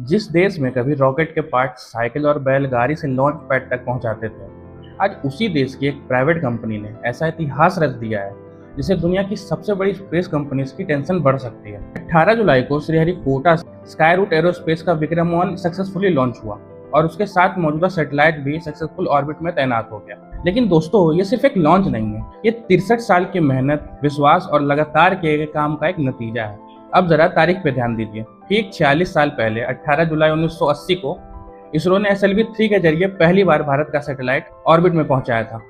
जिस देश में कभी रॉकेट के पार्ट साइकिल और बैलगाड़ी से लॉन्च पैड तक पहुंचाते थे, आज उसी देश की एक प्राइवेट कंपनी ने ऐसा इतिहास रच दिया है जिसे दुनिया की सबसे बड़ी स्पेस कंपनीज की टेंशन बढ़ सकती है। 18 जुलाई को श्रीहरिकोटा स्काई रूट एरोस्पेस का विक्रम-1 सक्सेसफुली लॉन्च हुआ और उसके साथ मौजूदा सैटेलाइट भी सक्सेसफुल ऑर्बिट में तैनात हो गया। लेकिन दोस्तों, ये सिर्फ एक लॉन्च नहीं है, ये 63 साल की मेहनत, विश्वास और लगातार किए गए काम का एक नतीजा है। अब जरा तारीख पे ध्यान दीजिए। ठीक 46 साल पहले 18 जुलाई 1980 को इसरो ने SLV-3 के जरिए पहली बार भारत का सैटेलाइट ऑर्बिट में पहुंचाया था।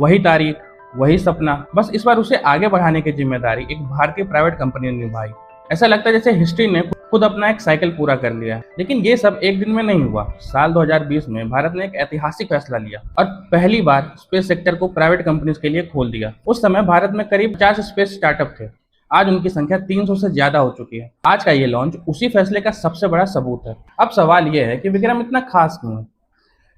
वही तारीख, वही सपना, बस इस बार उसे आगे बढ़ाने की जिम्मेदारी एक भारतीय प्राइवेट कंपनी ने निभाई। ऐसा लगता है जैसे हिस्ट्री ने खुद अपना एक साइकिल पूरा कर लिया। लेकिन ये सब एक दिन में नहीं हुआ। साल 2020 में भारत ने एक ऐतिहासिक फैसला लिया और पहली बार स्पेस सेक्टर को प्राइवेट कंपनीज के लिए खोल दिया। उस समय भारत में करीब 50 स्पेस स्टार्टअप थे। आज उनकी संख्या 300 से ज्यादा हो चुकी है। आज का ये लॉन्च उसी फैसले का सबसे बड़ा सबूत है। अब सवाल ये है कि विक्रम इतना खास क्यों है?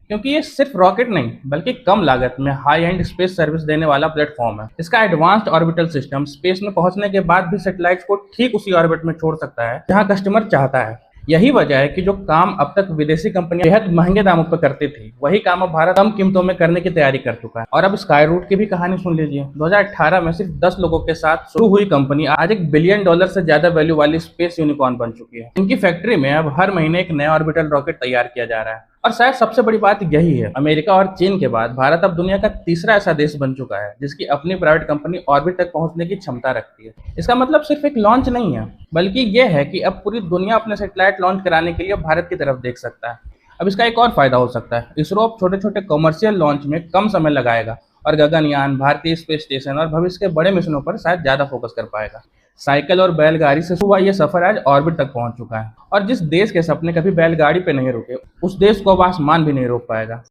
क्योंकि ये सिर्फ रॉकेट नहीं, बल्कि कम लागत में हाई एंड स्पेस सर्विस देने वाला प्लेटफॉर्म है। इसका एडवांस्ड ऑर्बिटल सिस्टम स्पेस में पहुंचने के बाद भी सैटेलाइट्स को ठीक उसी ऑर्बिट में छोड़ सकता है जहां कस्टमर चाहता है। यही वजह है कि जो काम अब तक विदेशी कंपनियां बेहद महंगे दामों पर करती थी, वही काम अब भारत कम कीमतों में करने की तैयारी कर चुका है। और अब स्काई रूट की भी कहानी सुन लीजिए। 2018 में सिर्फ 10 लोगों के साथ शुरू हुई कंपनी आज $1 बिलियन से ज्यादा वैल्यू वाली स्पेस यूनिकॉर्न बन चुकी है। इनकी फैक्ट्री में अब हर महीने एक नया ऑर्बिटल रॉकेट तैयार किया जा रहा है। और शायद सबसे बड़ी बात यही है, अमेरिका और चीन के बाद भारत अब दुनिया का तीसरा ऐसा देश बन चुका है जिसकी अपनी प्राइवेट कंपनी ऑर्बिट तक पहुंचने की क्षमता रखती है। इसका मतलब सिर्फ एक लॉन्च नहीं है, बल्कि यह है कि अब पूरी दुनिया अपने सैटेलाइट लॉन्च कराने के लिए भारत की तरफ देख सकता है। अब इसका एक और फायदा हो सकता है, इसरो अब छोटे छोटे कमर्शियल लॉन्च में कम समय लगाएगा और गगनयान, भारतीय स्पेस स्टेशन और भविष्य के बड़े मिशनों पर शायद ज्यादा फोकस कर पाएगा। साइकिल और बैलगाड़ी से हुआ ये सफर आज ऑर्बिट तक पहुंच चुका है और जिस देश के सपने कभी बैलगाड़ी पे नहीं रुके, उस देश को अब आसमान भी नहीं रोक पाएगा।